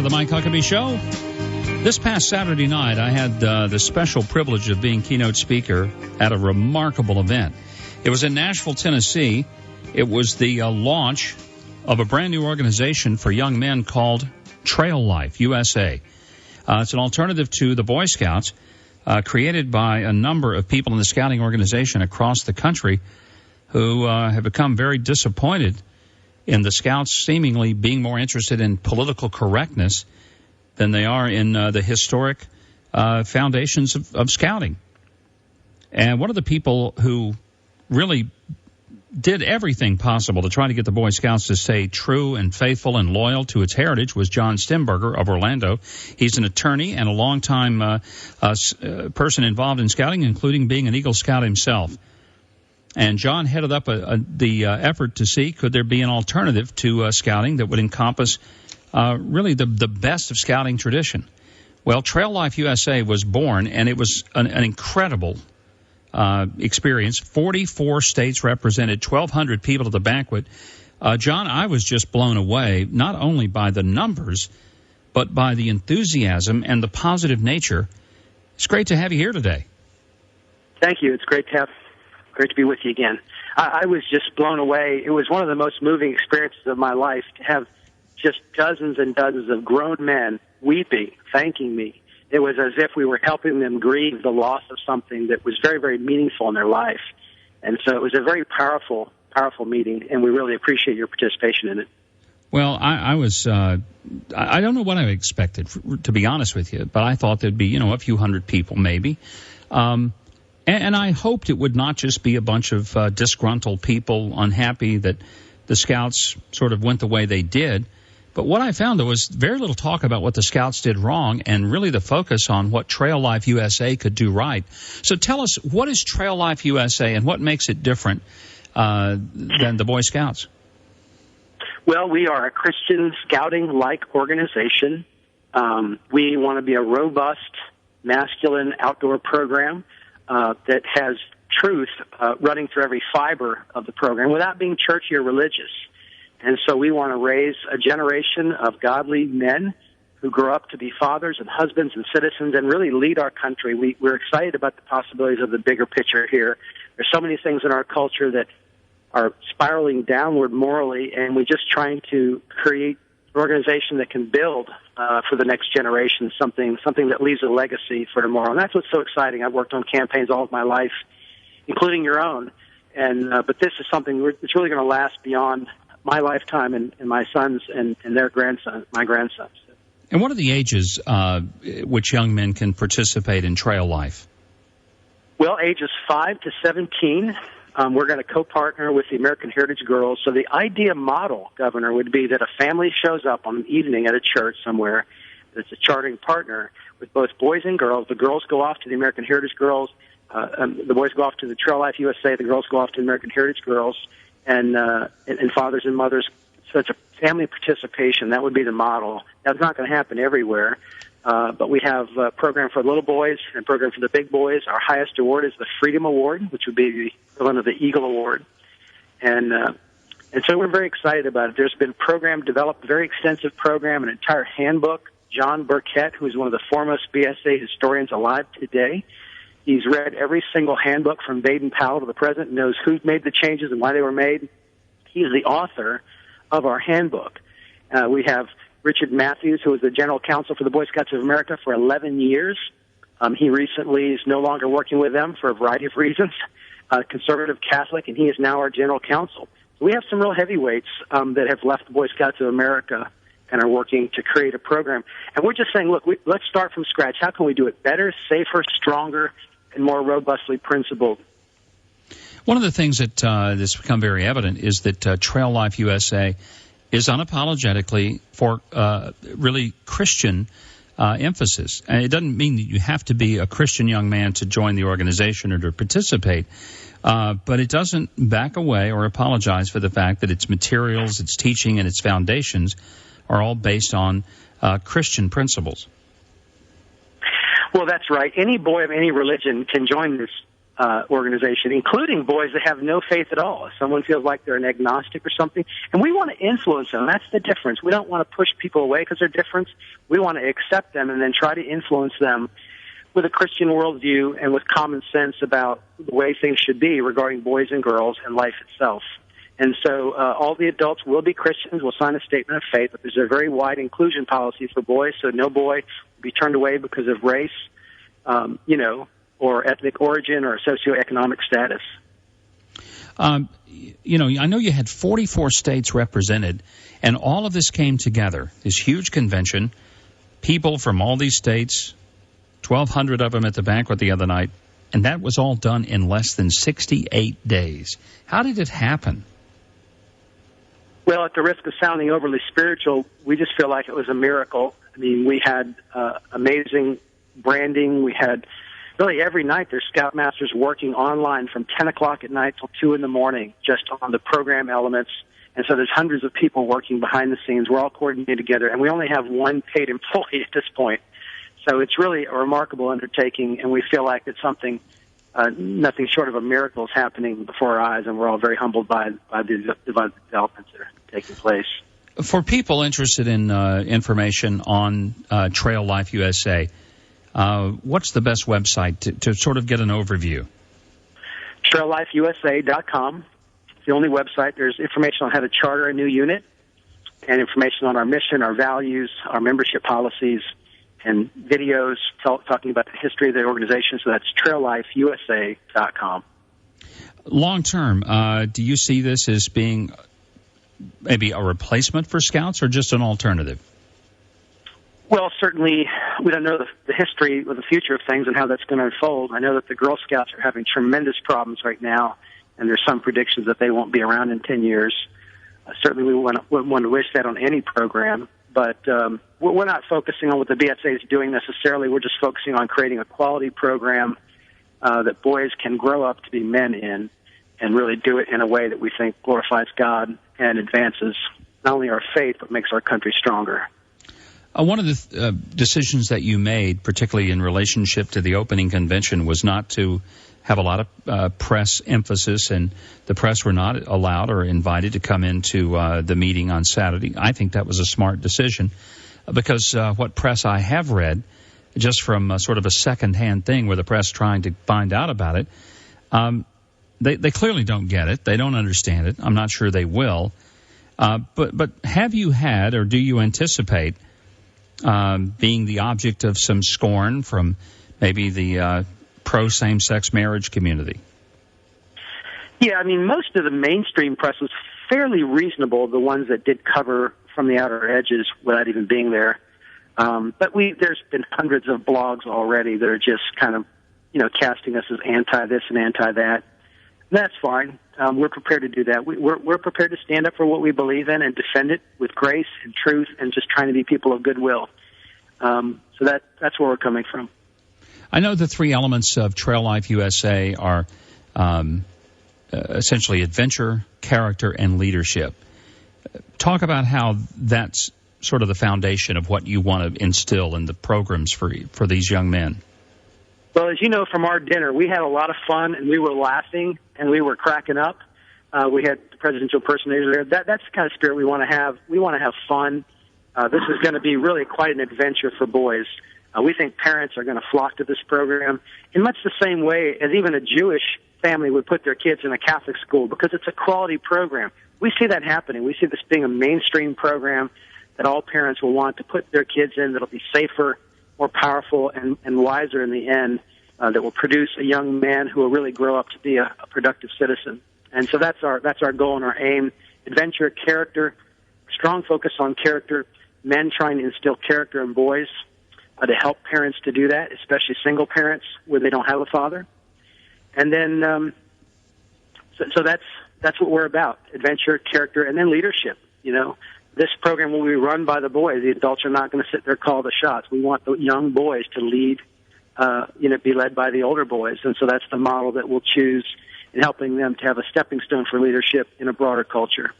to the Mike Huckabee Show. This past Saturday night, I had the special privilege of being keynote speaker at a remarkable event. It was in Nashville, Tennessee. It was the launch of a brand new organization for young men called Trail Life USA. It's an alternative to the Boy Scouts, created by a number of people in the scouting organization across the country who have become very disappointed in the Scouts seemingly being more interested in political correctness than they are in the historic foundations of Scouting. And one of the people who really did everything possible to try to get the Boy Scouts to stay true and faithful and loyal to its heritage was John Stemberger of Orlando. He's an attorney and a longtime person involved in Scouting, including being an Eagle Scout himself. And John headed up the effort to see could there be an alternative to Scouting that would encompass really the best of Scouting tradition. Well, Trail Life USA was born, and it was an incredible experience. 44 states represented, 1,200 people at the banquet. John, I was just blown away, not only by the numbers, but by the enthusiasm and the positive nature. It's great to have you here today. Thank you. It's great to be with you again. I was just blown away. It was one of the most moving experiences of my life to have just dozens and dozens of grown men weeping, thanking me. It was as if we were helping them grieve the loss of something that was very, very meaningful in their life. And so it was a very powerful meeting, and we really appreciate your participation in it. Well, I don't know what I expected, to be honest with you, but I thought there'd be, a few hundred people maybe. And I hoped it would not just be a bunch of disgruntled people unhappy that the Scouts sort of went the way they did. But what I found, there was very little talk about what the Scouts did wrong and really the focus on what Trail Life USA could do right. So tell us, what is Trail Life USA and what makes it different than the Boy Scouts? Well, we are a Christian scouting-like organization. We want to be a robust, masculine outdoor program that has truth running through every fiber of the program without being churchy or religious. And so we want to raise a generation of godly men who grow up to be fathers and husbands and citizens and really lead our country. We're excited about the possibilities of the bigger picture here. There's so many things in our culture that are spiraling downward morally, and we're just trying to create an organization that can build for the next generation something that leaves a legacy for tomorrow. And that's what's so exciting. I've worked on campaigns all of my life, including your own. And but this is something that's really going to last beyond my lifetime and my sons and their grandsons, my grandsons. And what are the ages which young men can participate in Trail Life? Well, ages 5 to 17. We're going to co-partner with the American Heritage Girls. So the idea model, Governor, would be that a family shows up on an evening at a church somewhere that's a chartering partner with both boys and girls. The girls go off to the American Heritage Girls. The boys go off to the Trail Life USA. The girls go off to the American Heritage Girls. And fathers and mothers, so it's a family participation. That would be the model. That's not going to happen everywhere, but we have a program for little boys and a program for the big boys. Our highest award is the Freedom Award, which would be the equivalent of the Eagle Award. And so we're very excited about it. There's been a program developed, a very extensive program, an entire handbook. John Burkett, who is one of the foremost BSA historians alive today, he's read every single handbook from Baden-Powell to the present, knows who made the changes and why they were made. He's the author of our handbook. We have Richard Matthews, who was the general counsel for the Boy Scouts of America for 11 years. He recently is no longer working with them for a variety of reasons, conservative Catholic, and he is now our general counsel. So we have some real heavyweights that have left the Boy Scouts of America and are working to create a program. And we're just saying, look, let's start from scratch. How can we do it better, safer, stronger, and more robustly principled? One of the things that has become very evident is that Trail Life USA is unapologetically for really Christian emphasis. And it doesn't mean that you have to be a Christian young man to join the organization or to participate, but it doesn't back away or apologize for the fact that its materials, its teaching, and its foundations are all based on Christian principles. Well, that's right. Any boy of any religion can join organization, including boys that have no faith at all. If someone feels like they're an agnostic or something, and we want to influence them. That's the difference. We don't want to push people away because they're different. We want to accept them and then try to influence them with a Christian worldview and with common sense about the way things should be regarding boys and girls and life itself. And so all the adults will be Christians, will sign a statement of faith, but there's a very wide inclusion policy for boys, so no boy will be turned away because of race, or ethnic origin or socioeconomic status. I know you had 44 states represented, and all of this came together, this huge convention, people from all these states, 1,200 of them at the banquet the other night, and that was all done in less than 68 days. How did it happen? Well, at the risk of sounding overly spiritual, we just feel like it was a miracle. I mean, we had amazing branding. We had really every night there's scoutmasters working online from 10 o'clock at night till 2 in the morning just on the program elements. And so there's hundreds of people working behind the scenes. We're all coordinated together, and we only have one paid employee at this point. So it's really a remarkable undertaking, and we feel like it's something, nothing short of a miracle is happening before our eyes, and we're all very humbled by the developments that are taking place. For people interested in information on Trail Life USA, what's the best website to sort of get an overview? TrailLifeUSA.com. It's the only website. There's information on how to charter a new unit and information on our mission, our values, our membership policies, and videos talking about the history of the organization. So that's TrailLifeUSA.com. Long term, do you see this as being maybe a replacement for Scouts or just an alternative? Well, certainly we don't know the history or the future of things and how that's going to unfold. I know that the Girl Scouts are having tremendous problems right now, and there's some predictions that they won't be around in 10 years. Certainly we wouldn't want to wish that on any program, but we're not focusing on what the BSA is doing necessarily. We're just focusing on creating a quality program that boys can grow up to be men in and really do it in a way that we think glorifies God and advances not only our faith but makes our country stronger. One of the decisions that you made, particularly in relationship to the opening convention, was not to have a lot of press emphasis, and the press were not allowed or invited to come into the meeting on Saturday. I think that was a smart decision because what press I have read, just from sort of a second-hand thing where the press trying to find out about it, they clearly don't get it. They don't understand it. I'm not sure they will. But have you had or do you anticipate being the object of some scorn from maybe the pro-same-sex marriage community? Yeah, I mean, most of the mainstream press was fairly reasonable, the ones that did cover from the outer edges without even being there. But there's been hundreds of blogs already that are just kind of, casting us as anti-this and anti-that. That's fine. We're prepared to do that. We're prepared to stand up for what we believe in and defend it with grace and truth and just trying to be people of goodwill. So that's where we're coming from. I know the three elements of Trail Life USA are essentially adventure, character, and leadership. Talk about how that's sort of the foundation of what you want to instill in the programs for these young men. Well, as you know from our dinner, we had a lot of fun, and we were laughing, and we were cracking up. We had the presidential impersonator there. That's the kind of spirit we want to have. We want to have fun. This is going to be really quite an adventure for boys. We think parents are going to flock to this program in much the same way as even a Jewish family would put their kids in a Catholic school because it's a quality program. We see that happening. We see this being a mainstream program that all parents will want to put their kids in that'll be safer, more powerful, and wiser in the end, that will produce a young man who will really grow up to be a productive citizen. And so that's our goal and our aim. Adventure, character, strong focus on character, men trying to instill character in boys, to help parents to do that, especially single parents where they don't have a father. And then, so that's what we're about: adventure, character, and then leadership. This program will be run by the boys. The adults are not going to sit there and call the shots. We want the young boys to lead, be led by the older boys. And so that's the model that we'll choose in helping them to have a stepping stone for leadership in a broader culture.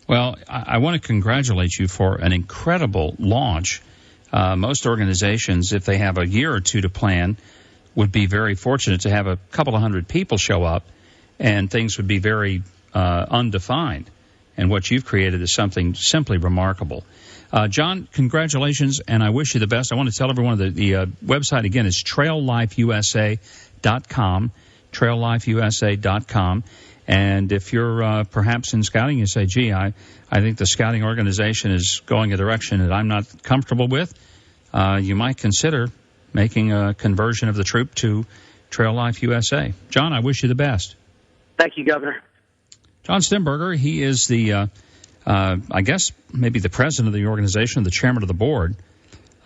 Well, I want to congratulate you for an incredible launch. Most organizations, if they have a year or two to plan, would be very fortunate to have a couple of hundred people show up, and things would be very undefined. And what you've created is something simply remarkable. John, congratulations, and I wish you the best. I want to tell everyone that the website, again, is traillifeusa.com, traillifeusa.com. And if you're perhaps in scouting, you say, gee, I think the scouting organization is going a direction that I'm not comfortable with, you might consider making a conversion of the troop to Trail Life USA. John, I wish you the best. Thank you, Governor. John Stemberger, he is the, I guess, maybe the president of the organization, the chairman of the board,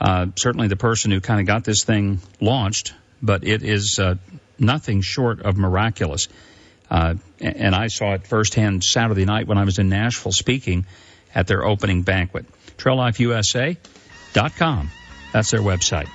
certainly the person who kind of got this thing launched, but it is nothing short of miraculous. And I saw it firsthand Saturday night when I was in Nashville speaking at their opening banquet. TrailLifeUSA.com. That's their website.